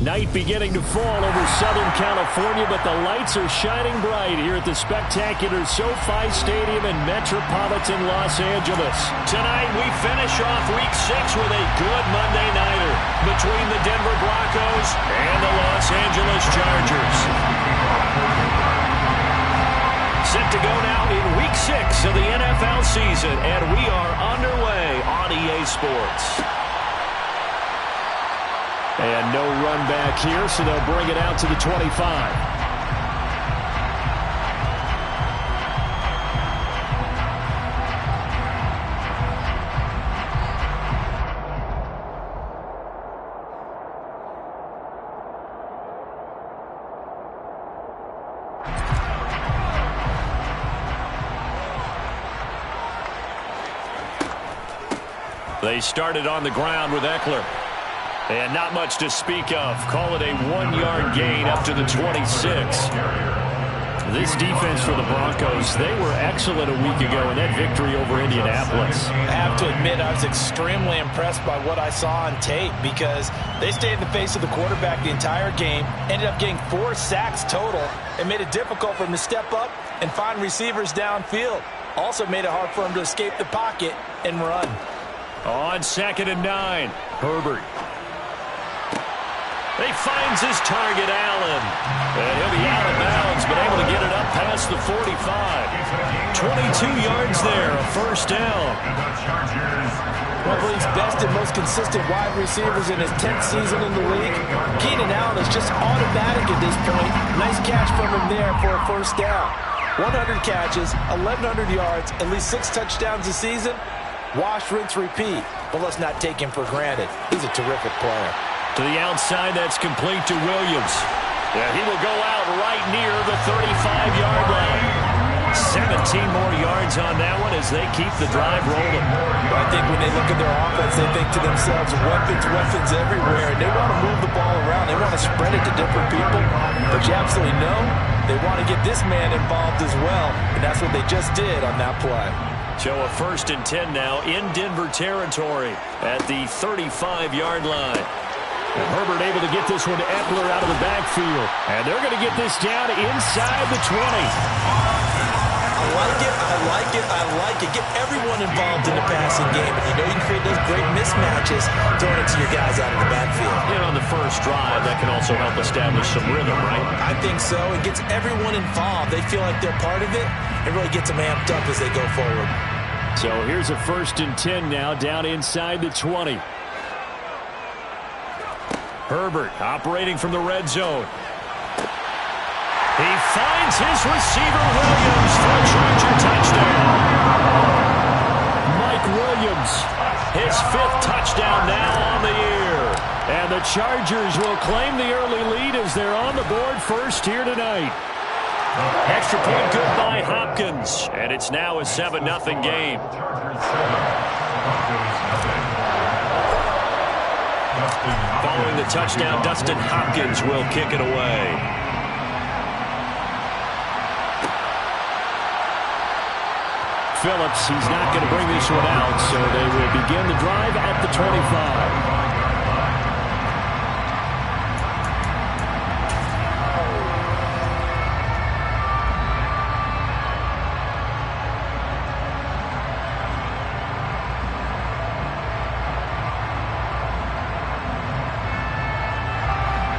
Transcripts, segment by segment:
Night beginning to fall over Southern California, but the lights are shining bright here at the spectacular SoFi Stadium in metropolitan Los Angeles. Tonight, we finish off Week 6 with a good Monday nighter between the Denver Broncos and the Los Angeles Chargers. Set to go now in Week 6 of the NFL season, and we are underway on EA Sports. And no run back here, so they'll bring it out to the 25. They started on the ground with Eckler. And not much to speak of. Call it a 1-yard gain up to the 26. This defense for the Broncos, they were excellent a week ago in that victory over Indianapolis. I have to admit, I was extremely impressed by what I saw on tape because they stayed in the face of the quarterback the entire game, ended up getting 4 sacks total, and made it difficult for him to step up and find receivers downfield. Also made it hard for him to escape the pocket and run. On 2nd and 9, Herbert. He finds his target, Allen. And he'll be out of bounds, but able to get it up past the 45. 22 yards there, a first down. One of the league's best and most consistent wide receivers in his 10th season in the league. Keenan Allen is just automatic at this point. Nice catch from him there for a first down. 100 catches, 1,100 yards, at least 6 touchdowns a season. Wash, rinse, repeat. But let's not take him for granted. He's a terrific player. To the outside, that's complete to Williams. Yeah, he will go out right near the 35-yard line. 17 more yards on that one as they keep the drive rolling. I think when they look at their offense, they think to themselves, weapons everywhere. And they want to move the ball around. They want to spread it to different people. But you absolutely know they want to get this man involved as well. And that's what they just did on that play. So a 1st and 10 now in Denver territory at the 35-yard line. And Herbert able to get this one to Eckler out of the backfield. And they're going to get this down inside the 20. I like it. Get everyone involved in the passing game. And you know you can create those great mismatches throwing it to your guys out of the backfield. And on the first drive, that can also help establish some rhythm, right? I think so. It gets everyone involved. They feel like they're part of it. It really gets them amped up as they go forward. So here's a 1st and 10 now down inside the 20. Herbert operating from the red zone. He finds his receiver, Williams, for a Charger touchdown. Mike Williams, his 5th touchdown now on the year. And the Chargers will claim the early lead as they're on the board first here tonight. Extra point good by Hopkins. And it's now a 7-0 game. Following the touchdown, Dustin Hopkins will kick it away. Phillips, he's not going to bring this one out, so they will begin the drive at the 25.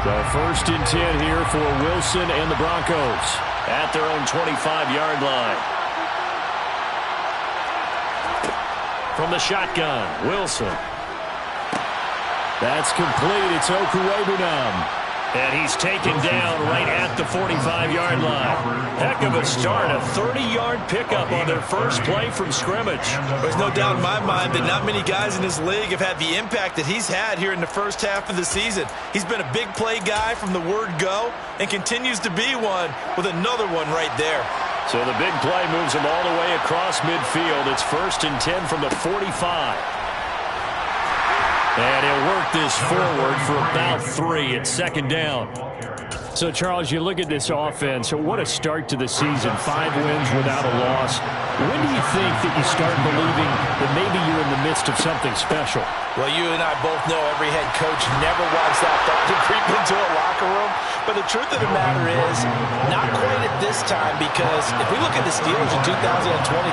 So 1st and 10 here for Wilson and the Broncos at their own 25-yard line. From the shotgun, Wilson. That's complete. It's Okuwebunam. And he's taken down right at the 45-yard line. Heck of a start. A 30-yard pickup on their first play from scrimmage. There's no doubt in my mind that not many guys in this league have had the impact that he's had here in the first half of the season. He's been a big play guy from the word go and continues to be one with another one right there. So the big play moves him all the way across midfield. It's 1st and 10 from the 45. And he'll work this forward for about 3 at second down. So, Charles, you look at this offense, so what a start to the season. 5 wins without a loss. When do you think that you start believing that maybe you're in the midst of something special? Well, you and I both know every head coach never wants that thought to creep into a locker room. But the truth of the matter is, not quite at this time, because if we look at the Steelers in 2020,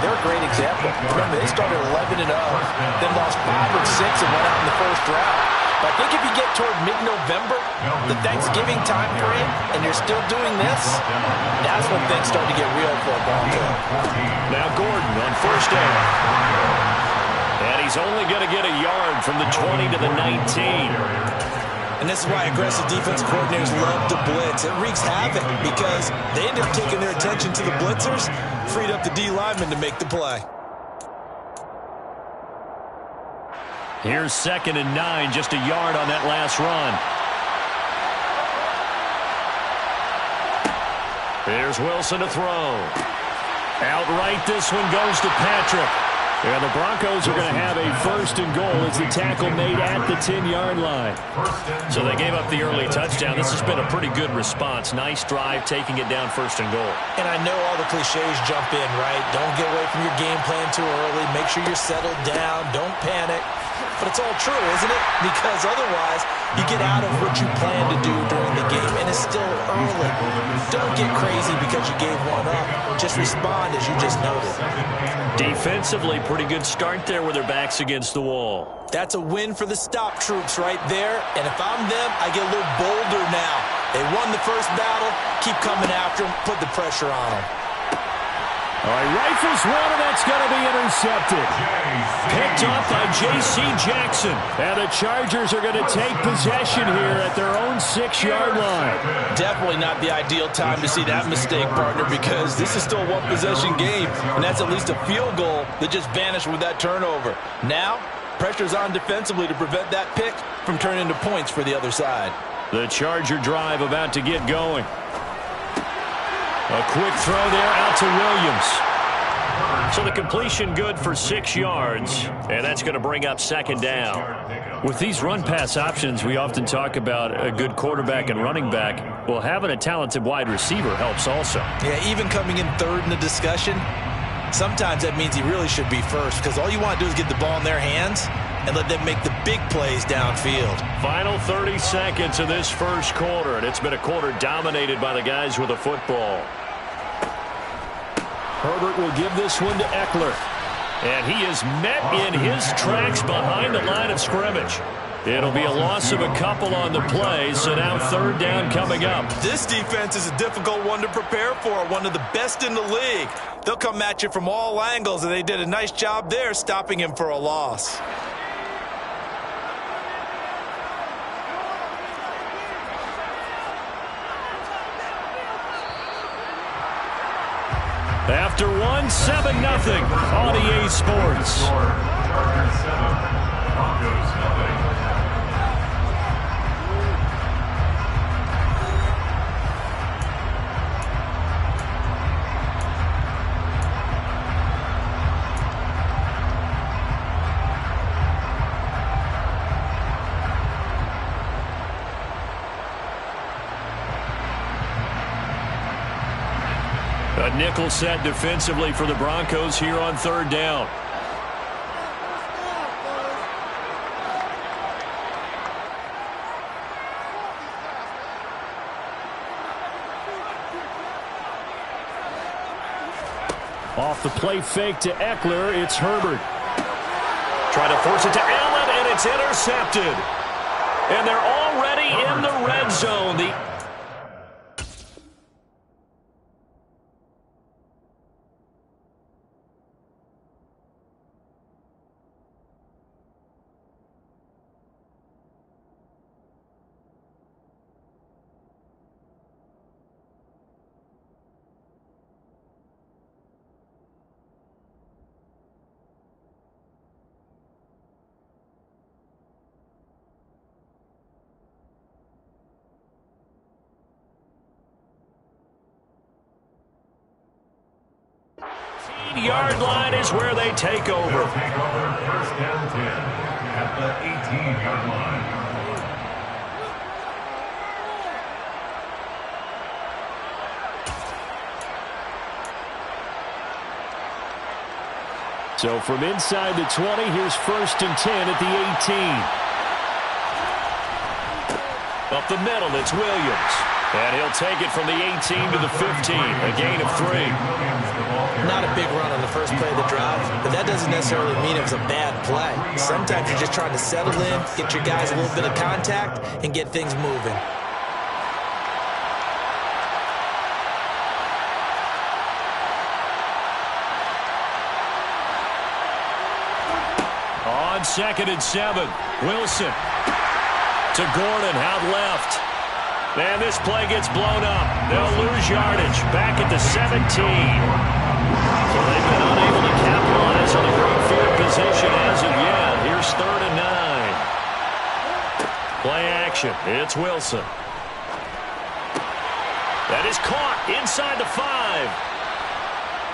they're a great example. Remember, they started 11-0, then lost 5 or 6 and went out in the first round. But I think if you get toward mid-November, the Thanksgiving time frame, and you're still doing this, that's when things start to get real for a Bronco. Now Gordon on first down. And he's only going to get a yard from the 20 to the 19. And this is why aggressive defense coordinators love to blitz. It wreaks havoc because they end up taking their attention to the blitzers, freed up the D lineman to make the play. Here's 2nd and 9, just a yard on that last run. Here's Wilson to throw. Outright, this one goes to Patrick. And the Broncos are going to have a 1st and goal as the tackle made at the 10-yard line. So they gave up the early touchdown. This has been a pretty good response. Nice drive, taking it down 1st and goal. And I know all the cliches jump in, right? Don't get away from your game plan too early. Make sure you're settled down. Don't panic. But it's all true, isn't it? Because otherwise, you get out of what you plan to do during the game, and it's still early. Don't get crazy because you gave one up. Just respond as you just noted. Defensively, pretty good start there with their backs against the wall. That's a win for the stop troops right there. And if I'm them, I get a little bolder now. They won the first battle. Keep coming after them. Put the pressure on them. All right, rifles one, and that's going to be intercepted. Picked up by J.C. Jackson. And the Chargers are going to take possession here at their own 6-yard line. Definitely not the ideal time to see that mistake, partner, because this is still a one-possession game, and that's at least a field goal that just vanished with that turnover. Now, pressure's on defensively to prevent that pick from turning into points for the other side. The Charger drive about to get going. A quick throw there out to Williams. So the completion good for 6 yards, and that's going to bring up 2nd down. With these run-pass options, we often talk about a good quarterback and running back. Well, having a talented wide receiver helps also. Yeah, even coming in 3rd in the discussion, sometimes that means he really should be first, because all you want to do is get the ball in their hands and let them make the big plays downfield. Final 30 seconds of this first quarter, and it's been a quarter dominated by the guys with the football. Herbert will give this one to Eckler. And he is met in his tracks behind the line of scrimmage. It'll be a loss of a couple on the play, so now 3rd down coming up. This defense is a difficult one to prepare for, one of the best in the league. They'll come at you from all angles, and they did a nice job there stopping him for a loss. After one, 7-0 on EA Sports. A nickel set defensively for the Broncos here on 3rd down. Off the play fake to Eckler, it's Herbert. Trying to force it to Allen, and it's intercepted. And they're already in the red zone. Yard line is where they take over. First down 10 at the 18-yard So from inside the 20, here's 1st and 10 at the 18. Up the middle, it's Williams. And he'll take it from the 18 to the 15, a gain of 3. Not a big run on the first play of the drive, but that doesn't necessarily mean it was a bad play. Sometimes you're just trying to settle in, get your guys a little bit of contact, and get things moving. On 2nd and 7, Wilson to Gordon out left. And this play gets blown up. They'll lose yardage back at the 17. So they've been unable to capitalize on a great field position as of yet. Here's 3rd and 9. Play action. It's Wilson. That is caught inside the 5.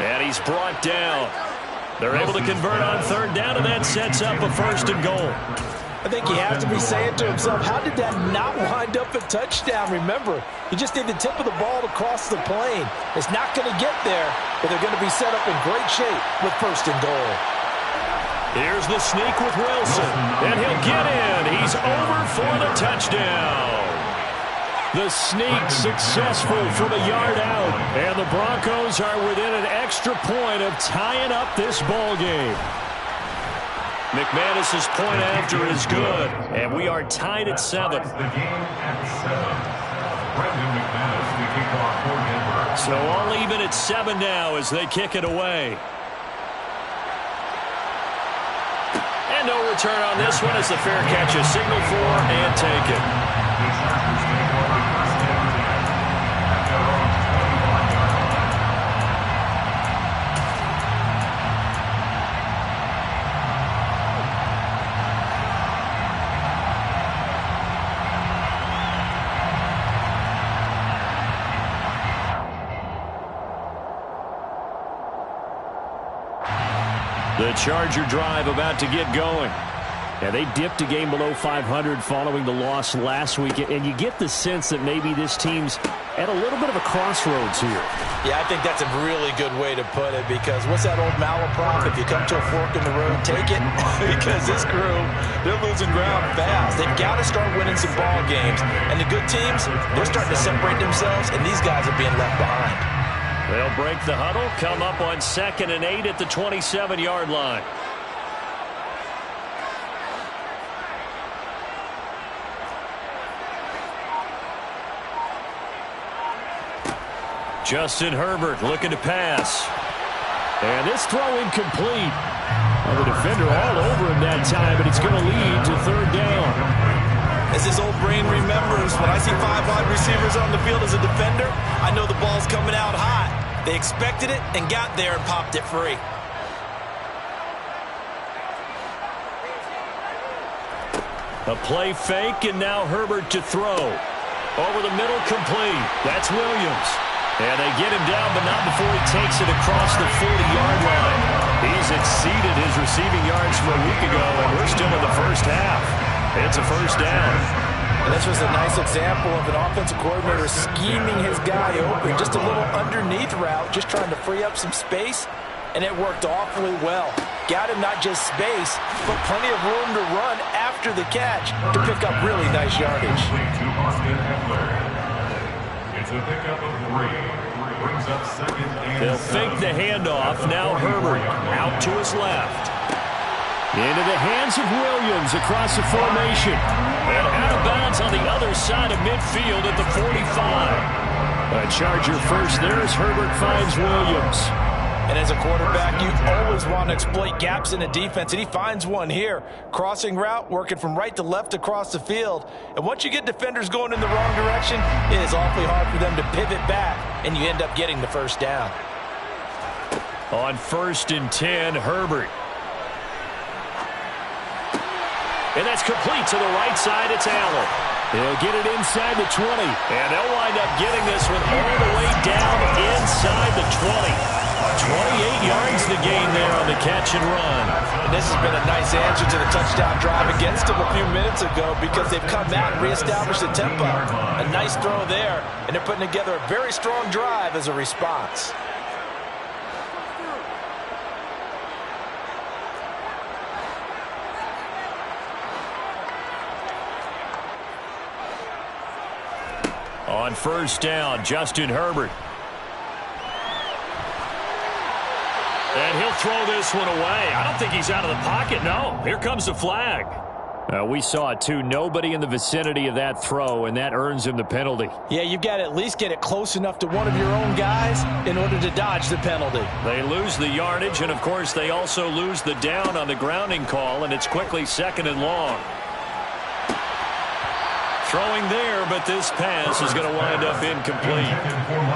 And he's brought down. They're able to convert on 3rd down, and that sets up a 1st and goal. I think he has to be saying to himself, how did that not wind up a touchdown? Remember, he just did the tip of the ball across the plane. It's not going to get there, but they're going to be set up in great shape with 1st and goal. Here's the sneak with Wilson, and he'll get in. He's over for the touchdown. The sneak successful from a yard out, and the Broncos are within an extra point of tying up this ball game. McManus's point after is good, and we are tied at 7. So all even at 7 now as they kick it away. And no return on this one as the fair catch is signaled for and taken. The Charger drive about to get going. Yeah, they dipped a game below 500 following the loss last week, and you get the sense that maybe this team's at a little bit of a crossroads here. Yeah, I think that's a really good way to put it, because what's that old malaprop? If you come to a fork in the road, take it. Because this crew, they're losing ground fast. They've got to start winning some ball games. And the good teams, they're starting to separate themselves, and these guys are being left behind. They'll break the huddle, come up on 2nd and 8 at the 27-yard line. Justin Herbert looking to pass. And this throw incomplete. Well, the defender all over him that time, but it's going to lead to 3rd down. As his old brain remembers, when I see 5 wide receivers on the field as a defender, I know the ball's coming out hot. They expected it and got there and popped it free. A play fake, and now Herbert to throw. Over the middle, complete. That's Williams. And they get him down, but not before he takes it across the 40-yard line. He's exceeded his receiving yards from a week ago, and we're still in the first half. It's a 1st down. And this was a nice example of an offensive coordinator scheming his guy open. Just a little underneath route, just trying to free up some space, and it worked awfully well. Got him not just space, but plenty of room to run after the catch to pick up really nice yardage. It's a pickup of 3. Brings up 2nd and They'll fake the handoff. Now Herbert out to his left. Into the hands of Williams across the formation. And out of bounds on the other side of midfield at the 45. A Charger first there as Herbert finds Williams. And as a quarterback, you always want to exploit gaps in a defense, and he finds one here. Crossing route, working from right to left across the field. And once you get defenders going in the wrong direction, it is awfully hard for them to pivot back, and you end up getting the 1st down. On 1st and 10, Herbert. And that's complete to the right side. It's Allen. He'll get it inside the 20. And they'll wind up getting this one all the way down inside the 20. 28 yards to gain there on the catch and run. And this has been a nice answer to the touchdown drive against them a few minutes ago, because they've come out and reestablished the tempo. A nice throw there, and they're putting together a very strong drive as a response. On first down, Justin Herbert. And he'll throw this one away. I don't think he's out of the pocket, no. Here comes the flag. We saw it, too. Nobody in the vicinity of that throw, and that earns him the penalty. Yeah, you've got to at least get it close enough to one of your own guys in order to dodge the penalty. They lose the yardage, and, of course, they also lose the down on the grounding call, and it's quickly 2nd and long. Throwing there, but this pass is going to wind up incomplete.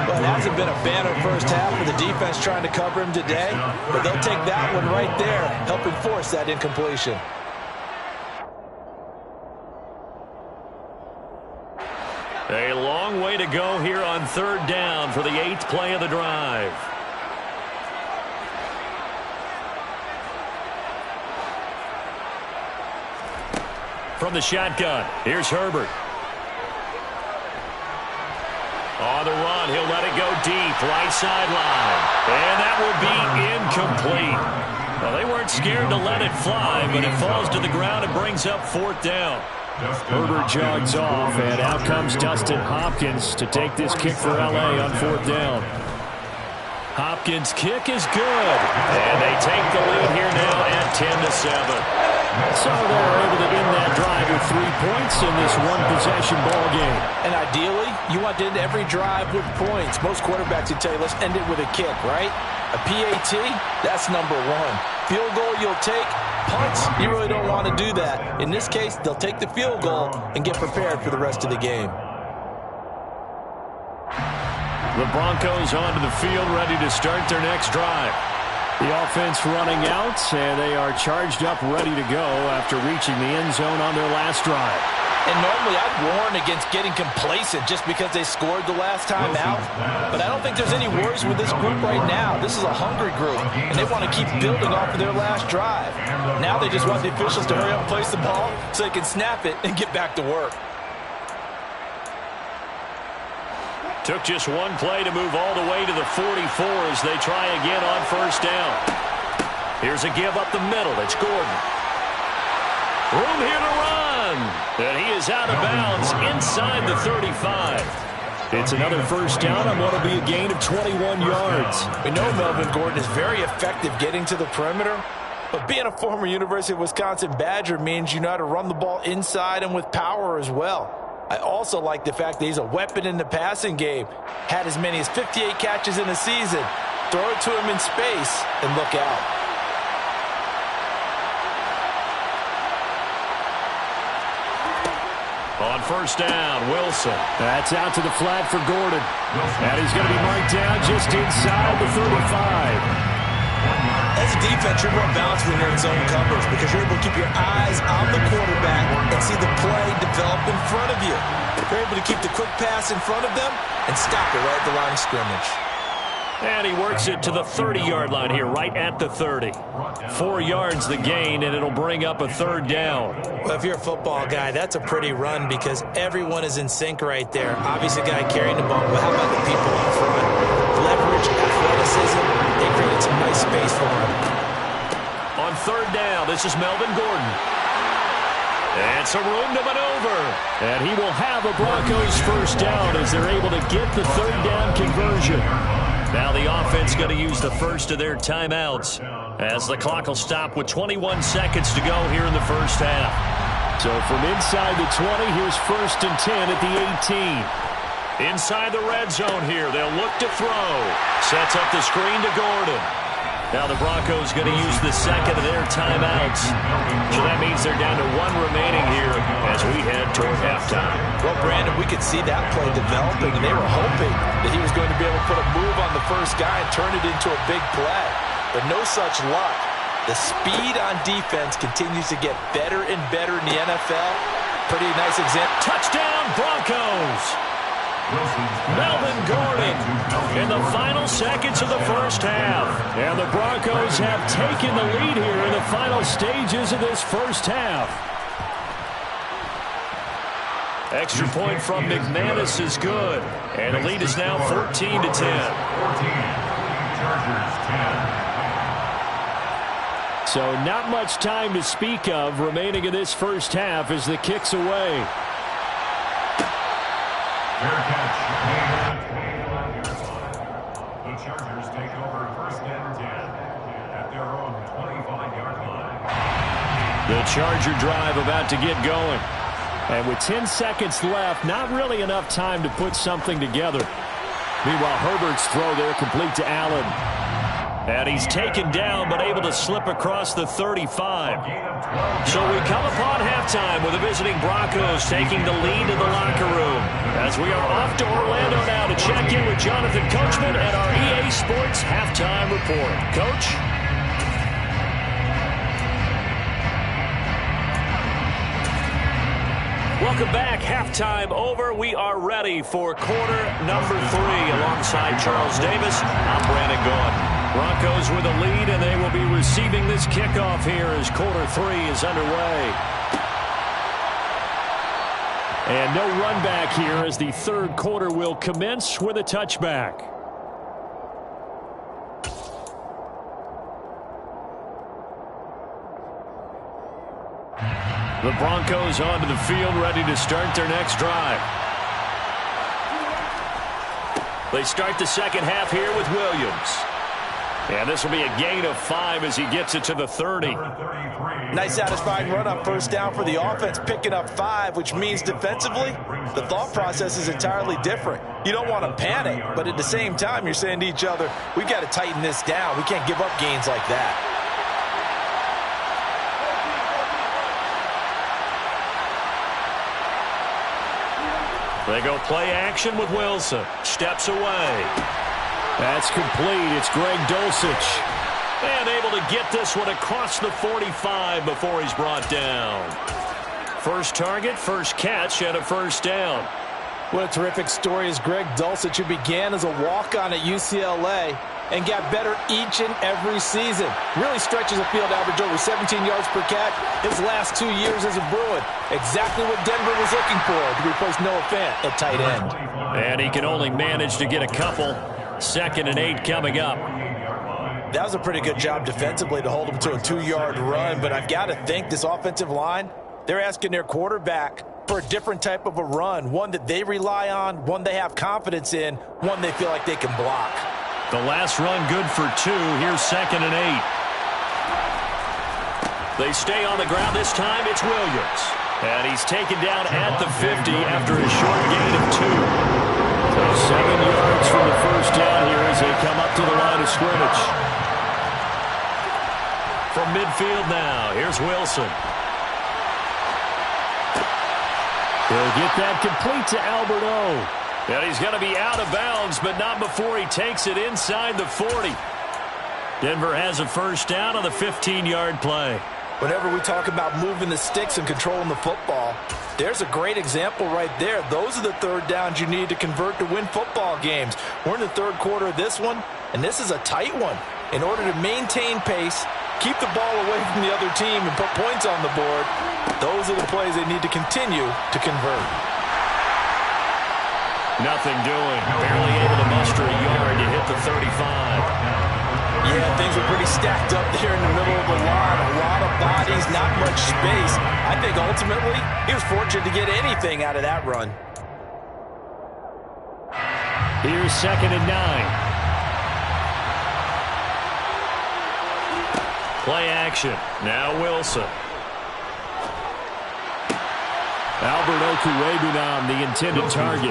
Well, it hasn't been a banner first half for the defense trying to cover him today, but they'll take that one right there, helping force that incompletion. A long way to go here on 3rd down for the 8th play of the drive. From the shotgun, here's Herbert. On the run, he'll let it go deep, right sideline. And that will be incomplete. Well, they weren't scared to let it fly, but it falls to the ground and brings up 4th down. Herbert jogs off, and out comes Dustin Hopkins to take this kick for L.A. on 4th down. Hopkins' kick is good, and they take the lead here now at 10-7. So they're able to end that drive with 3 points in this one-possession ball game. And ideally, you want to end every drive with points. Most quarterbacks would tell you, let's end it with a kick, right? A PAT, that's number 1. Field goal you'll take. Punts, you really don't want to do that. In this case, they'll take the field goal and get prepared for the rest of the game. The Broncos onto the field, ready to start their next drive. The offense running out, and they are charged up, ready to go after reaching the end zone on their last drive. And normally I'd warn against getting complacent just because they scored the last time out. But I don't think there's any worries with this group right now. This is a hungry group, and they want to keep building off of their last drive. Now they just want the officials to hurry up and place the ball so they can snap it and get back to work. Took just one play to move all the way to the 44 as they try again on first down. Here's a give up the middle. It's Gordon. Room here to run. And he is out of bounds inside the 35. It's another first down on what will be a gain of 21 yards. We know Melvin Gordon is very effective getting to the perimeter, but being a former University of Wisconsin Badger means you know how to run the ball inside and with power as well. I also like the fact that he's a weapon in the passing game. Had as many as 58 catches in a season. Throw it to him in space and look out. On first down, Wilson. That's out to the flat for Gordon. And he's going to be marked down just inside the 35. As a defense, you're more balanced when you're in zone coverage because you're able to keep your eyes on the quarterback and see the play develop in front of you. You're able to keep the quick pass in front of them and stop it right at the line of scrimmage. And he works it to the 30-yard line here, right at the 30. 4 yards the gain, and it'll bring up a 3rd down. Well, if you're a football guy, that's a pretty run because everyone is in sync right there. Obviously, the guy carrying the ball, but how about the people up front? Leverage, athleticism, they created some nice space for him. On 3rd down, this is Melvin Gordon. And some room to maneuver. And he will have a Broncos first down as they're able to get the 3rd down conversion. Now the offense going to use the first of their timeouts as the clock will stop with 21 seconds to go here in the first half. So from inside the 20, here's 1st and 10 at the 18. Inside the red zone here, they'll look to throw. Sets up the screen to Gordon. Now the Broncos going to use the second of their timeouts. So that means they're down to 1 remaining here as we head toward halftime. Well, Brandon, we could see that play developing, and they were hoping that he was going to be able to put a move on the first guy and turn it into a big play. But no such luck. The speed on defense continues to get better and better in the NFL. Pretty nice example. Touchdown, Broncos! Melvin Gordon in the final seconds of the first half. And the Broncos have taken the lead here in the final stages of this first half. Extra point from McManus is good. And the lead is now 14-10. 14. Chargers 10. So not much time to speak of remaining in this first half as the kick's away. Fair catch. The Chargers take over 1st and 10 at their own 25-yard line. The Charger drive about to get going. And with 10 seconds left, not really enough time to put something together. Meanwhile, Herbert's throw there complete to Allen. And he's taken down but able to slip across the 35. So we come upon halftime with the visiting Broncos taking the lead in the locker room. As we are off to Orlando now to check in with Jonathan Coachman and our EA Sports Halftime Report. Coach? Welcome back. Halftime over. We are ready for quarter number 3 alongside Charles Davis. I'm Brandon Gaudin. Broncos with a lead, and they will be receiving this kickoff here as quarter 3 is underway. And no run back here as the third quarter will commence with a touchback. The Broncos onto the field, ready to start their next drive. They start the second half here with Williams. And this will be a gain of 5 as he gets it to the 30. Nice satisfying run on 1st down for the offense, picking up 5, which means defensively, the thought process is entirely different. You don't want to panic, but at the same time, you're saying to each other, we've got to tighten this down. We can't give up gains like that. They go play action with Wilson. Steps away. That's complete. It's Greg Dulcich. And able to get this one across the 45 before he's brought down. First target, first catch, and a 1st down. What a terrific story is Greg Dulcich, who began as a walk-on at UCLA and got better each and every season. Really stretches the field, average over 17 yards per catch his last 2 years as a Bruin. Exactly what Denver was looking for to replace Noah Fant at tight end. And he can only manage to get a couple. 2nd and 8 coming up. That was a pretty good job defensively to hold him to a 2-yard run, but I've got to think this offensive line, they're asking their quarterback for a different type of a run, one that they rely on, one they have confidence in, one they feel like they can block. The last run good for 2. Here's 2nd and 8. They stay on the ground. This time it's Williams. And he's taken down at the 50 after a short gain of 2. So 7 yards from the 1st down here as they come up to the line of scrimmage. From midfield now, here's Wilson. He'll get that complete to Albert O. And he's going to be out of bounds, but not before he takes it inside the 40. Denver has a 1st down on the 15-yard play. Whenever we talk about moving the sticks and controlling the football, there's a great example right there. Those are the 3rd downs you need to convert to win football games. We're in the 3rd quarter of this one, and this is a tight one. In order to maintain pace, keep the ball away from the other team, and put points on the board, those are the plays they need to continue to convert. Nothing doing. Barely able to muster a yard to hit the 35. Yeah, things were pretty stacked up there in the middle of the line. A lot of bodies, not much space. I think ultimately he was fortunate to get anything out of that run. Here's 2nd and 9. Play action. Now Wilson. Albert Okwuegbunam, the intended target.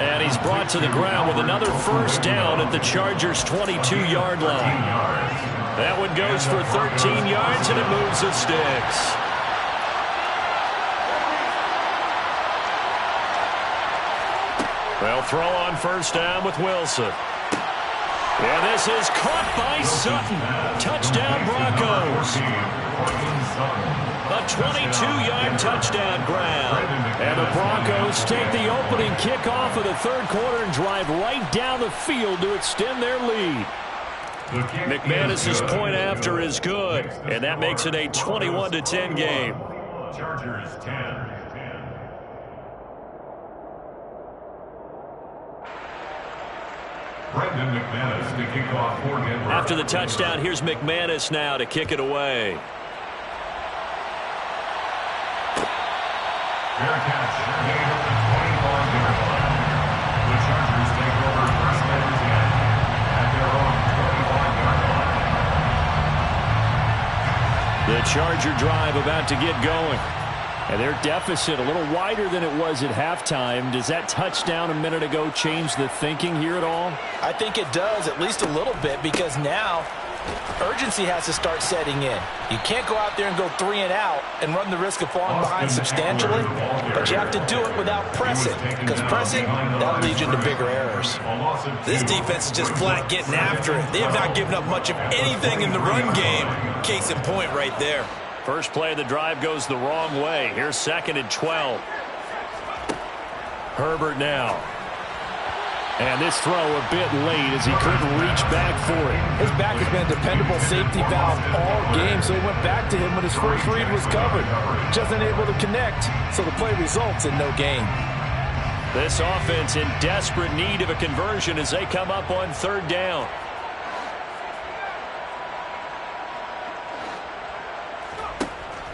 And he's brought to the ground with another 1st down at the Chargers' 22-yard line. That one goes for 13 yards, and it moves the sticks. They'll throw on 1st down with Wilson. And this is caught by Sutton. Touchdown, Broncos. A 22-yard touchdown grab. And the Broncos take the opening kickoff of the 3rd quarter and drive right down the field to extend their lead. McManus's point after is good, and that makes it a 21-10 game. Chargers 10. Brendan McManus to kick off for Denver. After the touchdown, here's McManus now to kick it away. Fair catch. Made at the 25-yard line. The Charger drive about to get going. And their deficit a little wider than it was at halftime. Does that touchdown a minute ago change the thinking here at all? I think it does, at least a little bit, because now urgency has to start setting in. You can't go out there and go 3 and out and run the risk of falling behind substantially, but you have to do it without pressing, because pressing, that'll lead you into bigger errors. This defense is just flat getting after it. They have not given up much of anything in the run game. Case in point right there. First play of the drive goes the wrong way. Here's 2nd and 12. Herbert now. And this throw a bit late as he couldn't reach back for it. His back has been a dependable safety valve all game, so he went back to him when his first read was covered. Just unable to connect, so the play results in no gain. This offense in desperate need of a conversion as they come up on 3rd down.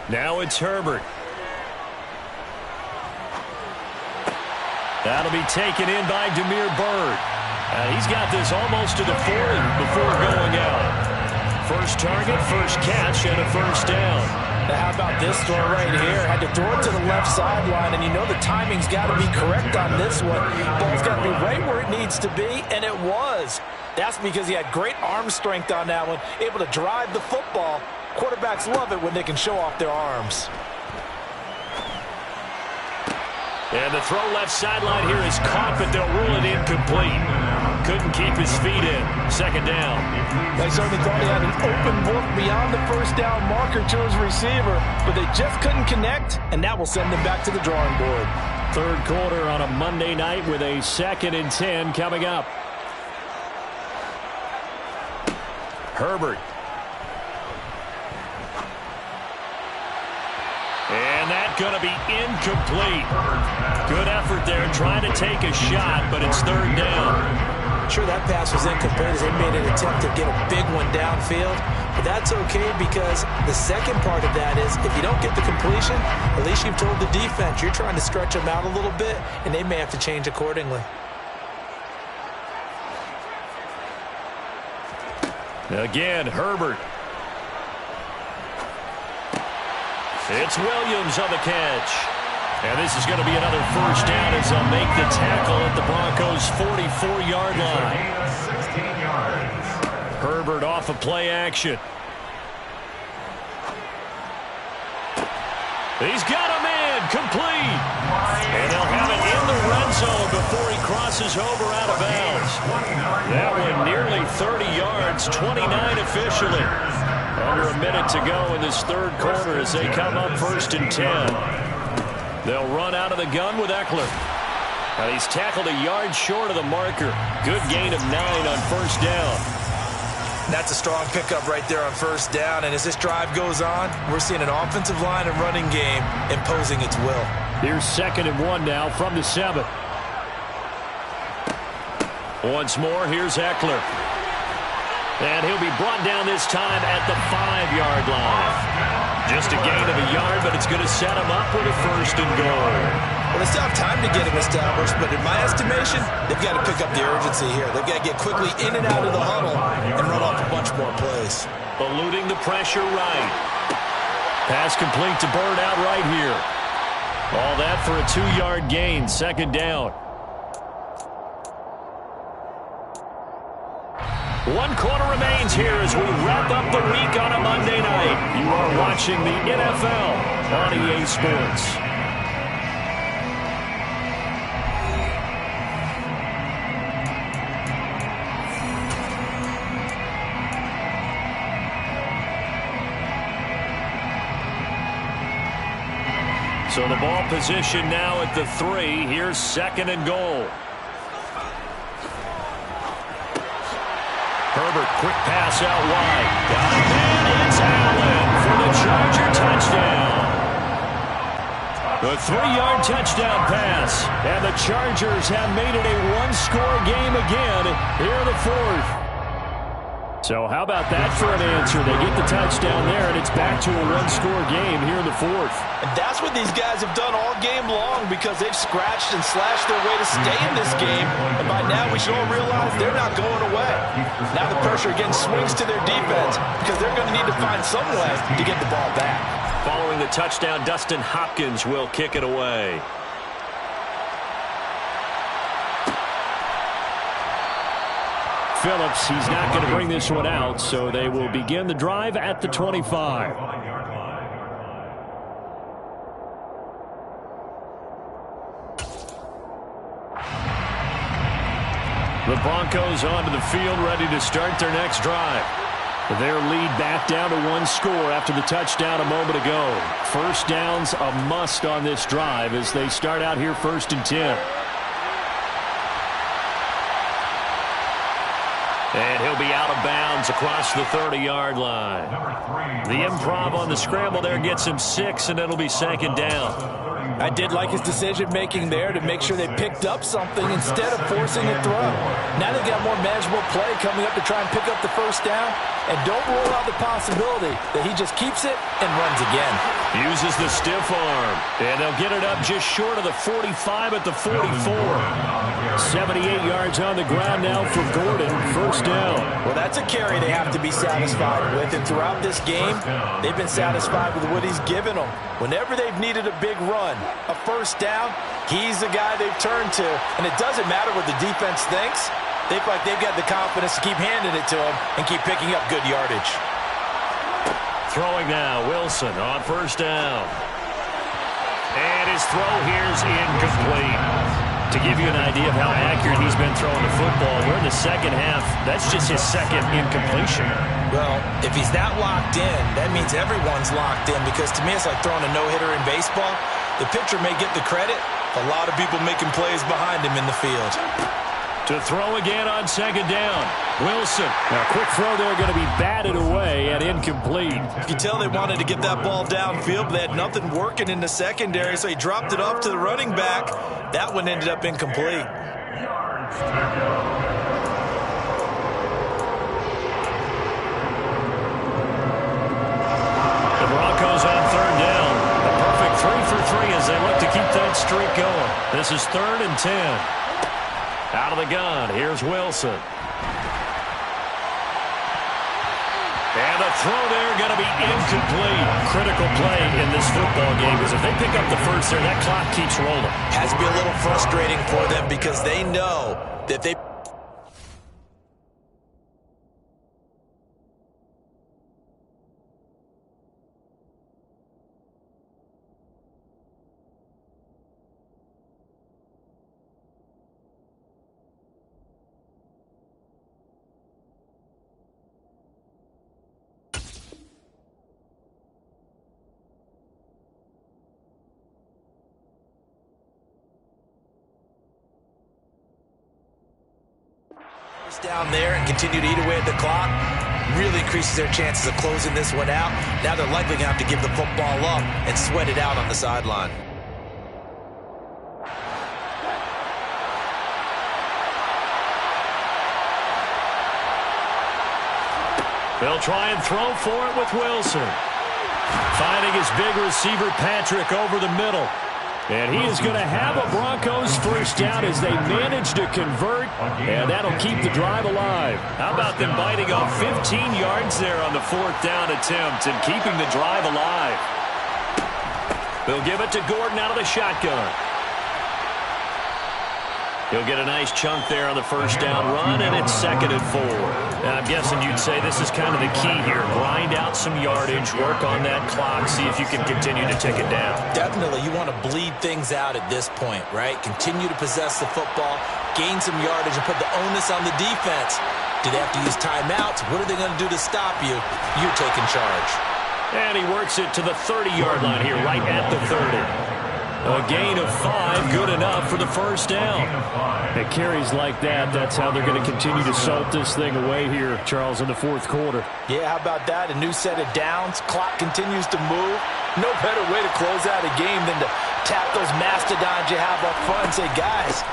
Now it's Herbert. That'll be taken in by Damiere Byrd. He's got this almost to the 40 before going out. First target, first catch, and a first down. Now how about this throw right here? Had to throw it to the left sideline, and you know the timing's got to be correct on this one. Ball's got to be right where it needs to be, and it was. That's because he had great arm strength on that one, able to drive the football. Quarterbacks love it when they can show off their arms. And the throw left sideline here is caught, but they'll rule it incomplete. Couldn't keep his feet in. 2nd down. They certainly thought he had an open look beyond the first down marker to his receiver, but they just couldn't connect, and that will send them back to the drawing board. 3rd quarter on a Monday night with a 2nd and 10 coming up. Herbert. And that's going to be incomplete. Good effort there trying to take a shot, but it's 3rd down. Sure, that pass was incomplete as they made an attempt to get a big one downfield, but that's okay because the second part of that is if you don't get the completion, at least you've told the defense you're trying to stretch them out a little bit, and they may have to change accordingly. Again, Herbert. It's Williams on the catch. And this is going to be another first down as they'll make the tackle at the Broncos' 44-yard line. 16 yards. Herbert off of play action. He's got a man complete. And they'll have it in the red zone before he crosses over out of bounds. That one nearly 30 yards, 29 officially. Under a minute to go in this 3rd quarter as they come up 1st and 10. They'll run out of the gun with Eckler. Now he's tackled a yard short of the marker. Good gain of 9 on 1st down. That's a strong pickup right there on 1st down, and as this drive goes on, we're seeing an offensive line and running game imposing its will. Here's 2nd and 1 now from the 7. Once more, here's Eckler. And he'll be brought down this time at the 5-yard line. Just a gain of a yard, but it's going to set him up with a 1st and goal. Well, they still have time to get him established, but in my estimation, they've got to pick up the urgency here. They've got to get quickly in and out of the huddle and run off a bunch more plays. Eluding the pressure right. Pass complete to Byrd out right here. All that for a 2-yard gain, 2nd down. 1 quarter remains here as we wrap up the week on a Monday night. You are watching the NFL on EA Sports. So the ball position now at the 3. Here's 2nd and goal. Herbert, quick pass out wide. Got it, and it's Allen for the Charger touchdown. The 3-yard touchdown pass. And the Chargers have made it a 1-score game again here in the 4th. So how about that for an answer? They get the touchdown there, and it's back to a one-score game here in the fourth. And that's what these guys have done all game long because they've scratched and slashed their way to stay in this game. And by now we should all realize they're not going away. Now the pressure again swings to their defense because they're going to need to find some way to get the ball back. Following the touchdown, Dustin Hopkins will kick it away. Phillips, he's not going to bring this one out, so they will begin the drive at the 25. The Broncos onto the field, ready to start their next drive. Their lead back down to one score after the touchdown a moment ago. First down's a must on this drive as they start out here 1st and 10. And he'll be out of bounds across the 30-yard line. The improv on the scramble there gets him 6, and it'll be 2nd down. I did like his decision-making there to make sure they picked up something instead of forcing a throw. Now they've got more manageable play coming up to try and pick up the first down. And don't rule out the possibility that he just keeps it and runs again. Uses the stiff arm. And they'll get it up just short of the 45 at the 44. 78 yards on the ground now for Gordon. First down. Well, that's a carry they have to be satisfied with. And throughout this game, they've been satisfied with what he's given them. Whenever they've needed a big run, a first down, he's the guy they've turned to. And it doesn't matter what the defense thinks. They feel like they've got the confidence to keep handing it to him and keep picking up good yardage. Throwing now, Wilson on first down. And his throw here's incomplete. To give you an idea of how accurate he's been throwing the football, we're in the second half. That's just his second incompletion. Well, if he's that locked in, that means everyone's locked in because to me it's like throwing a no-hitter in baseball. The pitcher may get the credit. A lot of people making plays behind him in the field. To throw again on 2nd down. Wilson. Now, quick throw there going to be batted away and incomplete. You can tell they wanted to get that ball downfield, but they had nothing working in the secondary, so he dropped it off to the running back. That one ended up incomplete. The Broncos on 3rd down. A perfect 3 for 3 as they look to keep that streak going. This is 3rd and 10. Out of the gun, here's Wilson. And the throw there going to be incomplete. Critical play in this football game because if they pick up the first there, that clock keeps rolling. Has to be a little frustrating for them because they know that they... down there and continue to eat away at the clock really increases their chances of closing this one out. Now they're likely going to have to give the football up and sweat it out on the sideline. They'll try and throw for it with Wilson. Finding his big receiver Patrick over the middle. And he is going to have a Broncos first down as they manage to convert, and that'll keep the drive alive. How about them biting off 15 yards there on the 4th down attempt and keeping the drive alive? They'll give it to Gordon out of the shotgun. He'll get a nice chunk there on the first down run, and it's 2nd and 4. Now, I'm guessing you'd say this is kind of the key here. Grind out some yardage, work on that clock, see if you can continue to tick it down. Definitely. You want to bleed things out at this point, right? Continue to possess the football, gain some yardage, and put the onus on the defense. Do they have to use timeouts? What are they going to do to stop you? You're taking charge. And he works it to the 30-yard line here, right at the 30. A gain of 5, good enough for the first down. It carries like that. That's how they're going to continue to salt this thing away here, Charles, in the 4th quarter. Yeah, how about that? A new set of downs. Clock continues to move. No better way to close out a game than to tap those mastodons you have up front and say, guys,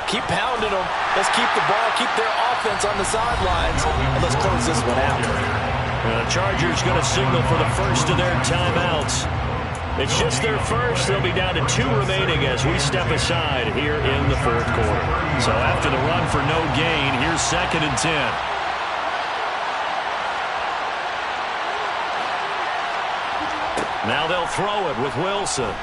Keep pounding them. Let's keep the ball, keep their offense on the sidelines, and let's close this one out. The Chargers going to signal for the first of their timeouts. It's just their first. They'll be down to 2 remaining as we step aside here in the fourth quarter. So after the run for no gain, here's 2nd and 10. Now they'll throw it with Wilson.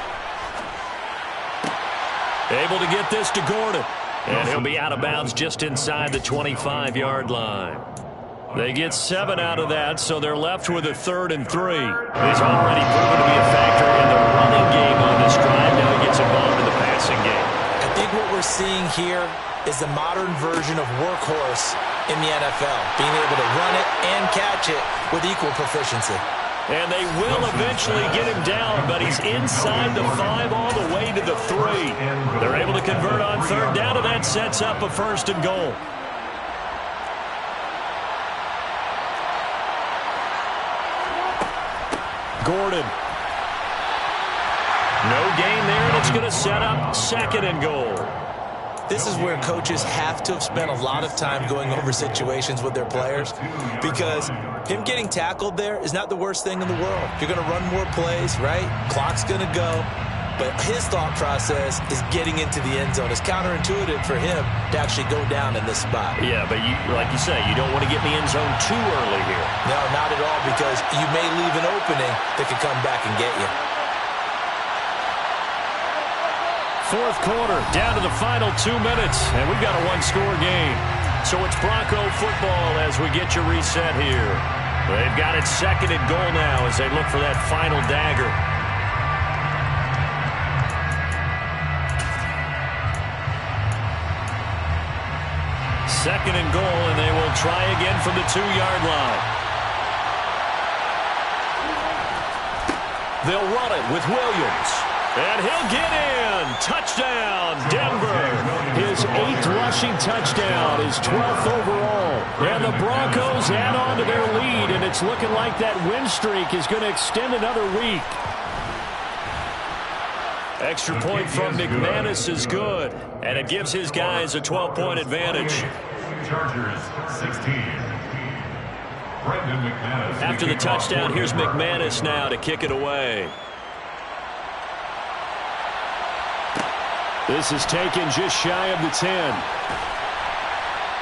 Able to get this to Gordon. And he'll be out of bounds just inside the 25-yard line. They get 7 out of that, so they're left with a 3rd and 3. He's already proven to be a factor in the running game on this drive. Now he gets involved in the passing game. I think what we're seeing here is the modern version of workhorse in the NFL, being able to run it and catch it with equal proficiency. And they will eventually get him down, but he's inside the 5 all the way to the 3. They're able to convert on 3rd down, and that sets up a 1st and goal. Gordon. No gain there, and it's going to set up 2nd and goal. This is where coaches have to have spent a lot of time going over situations with their players, because him getting tackled there is not the worst thing in the world. You're going to run more plays, right? Clock's going to go. But his thought process is getting into the end zone. It's counterintuitive for him to actually go down in this spot. Yeah, but like you say, you don't want to get in the end zone too early here. No, not at all, because you may leave an opening that could come back and get you. Fourth quarter, down to the final 2 minutes, and we've got a 1-score game. So it's Bronco football as we get you reset here. They've got it 2nd and goal now as they look for that final dagger. 2nd and goal, and they will try again from the 2-yard line. They'll run it with Williams. And he'll get in. Touchdown, Denver. His 8th rushing touchdown, his 12th overall. And the Broncos add on to their lead, and it's looking like that win streak is going to extend another week. Extra point from McManus is good, and it gives his guys a 12-point advantage. Chargers 16. Brendan McManus. After the touchdown, here's McManus now to kick it away. This is taken just shy of the 10.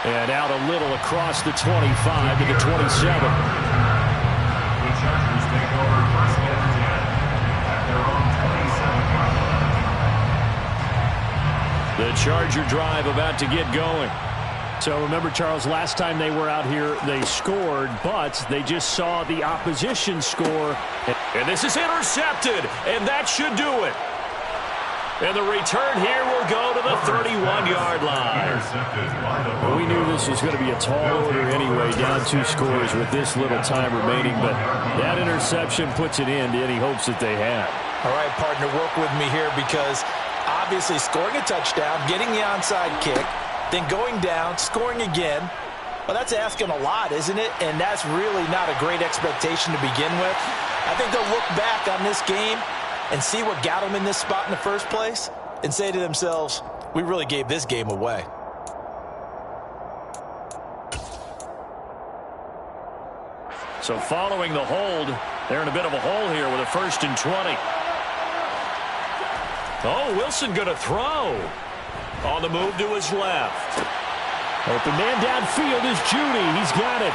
And out a little across the 25 to the 27. The Chargers take over 1st and 10 at their own 27. The Charger drive about to get going. So remember, Charles, last time they were out here, they scored, but they just saw the opposition score. And this is intercepted, and that should do it. And the return here will go to the 31-yard line. Well, we knew this was going to be a tall order anyway, down 2 scores with this little time remaining, but that interception puts an end to any hopes that they had. All right, partner, work with me here, because obviously scoring a touchdown, getting the onside kick, then going down, scoring again, well, that's asking a lot, isn't it? And that's really not a great expectation to begin with. I think they'll look back on this game and see what got them in this spot in the first place and say to themselves, we really gave this game away. So following the hold, they're in a bit of a hole here with a 1st and 20. Oh, Wilson going to throw. On the move to his left. Open man downfield is Judy. He's got it.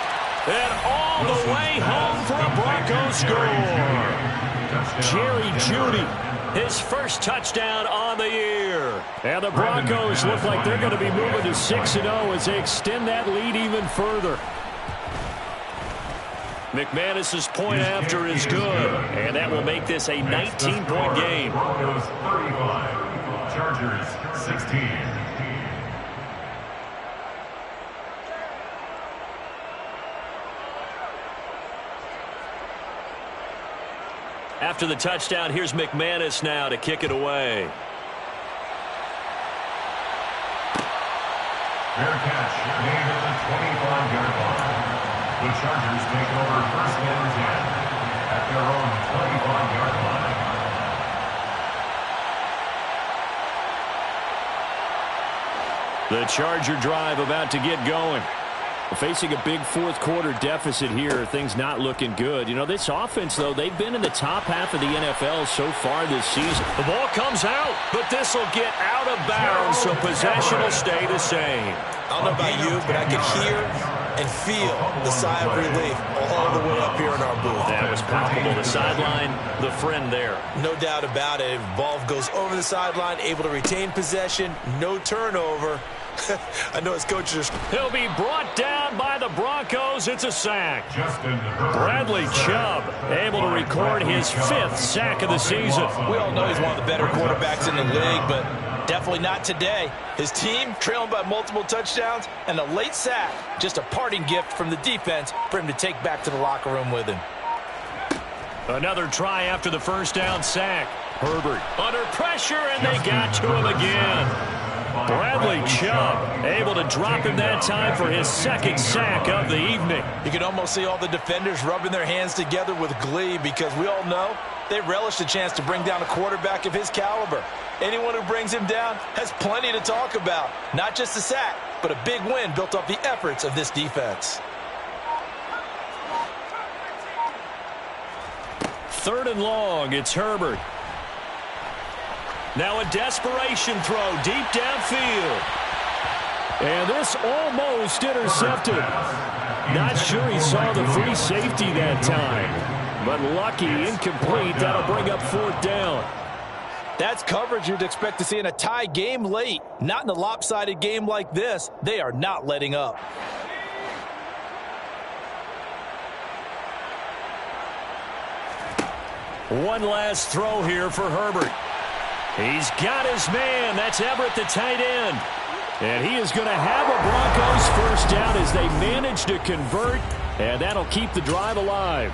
And all the way home for a Broncos score. Jerry Jeudy, his first touchdown on the year. And the Broncos look like they're going to be moving to 6-0 as they extend that lead even further. McManus's point after is good, and that will make this a 19-point game. Broncos 35, Chargers 16. After the touchdown, here's McManus now to kick it away. Fair catch made at the 25-yard line. The Chargers take over 1st and 10 at their own 25-yard line. The Charger drive about to get going. Facing a big fourth-quarter deficit here, things not looking good. You know, this offense, though, they've been in the top half of the NFL so far this season. The ball comes out, but this will get out of bounds, so possession will stay the same. I don't know about you, but I can hear and feel the sigh of relief all the way up here in our booth. That was palpable. The sideline, the friend there. No doubt about it. Ball goes over the sideline, able to retain possession, no turnover. I know his coaches. He'll be brought down by the Broncos. It's a sack. Bradley Chubb able to record his 5th sack of the season. We all know he's one of the better quarterbacks in the league, but definitely not today. His team trailing by multiple touchdowns, and a late sack, just a parting gift from the defense for him to take back to the locker room with him. Another try after the first down sack. Herbert under pressure, and they got to him again. Bradley Chubb able to drop him that time for his 2nd sack of the evening. You can almost see all the defenders rubbing their hands together with glee because we all know they relish the chance to bring down a quarterback of his caliber. Anyone who brings him down has plenty to talk about. Not just a sack, but a big win built off the efforts of this defense. 3rd and long, it's Herbert. Now a desperation throw deep downfield. And this almost intercepted. Not sure he saw the free safety that time. But lucky, incomplete. That'll bring up 4th down. That's coverage you'd expect to see in a tie game late. Not in a lopsided game like this. They are not letting up. One last throw here for Herbert. He's got his man. That's Everett, the tight end. And he is going to have a Broncos 1st down as they manage to convert, and that'll keep the drive alive.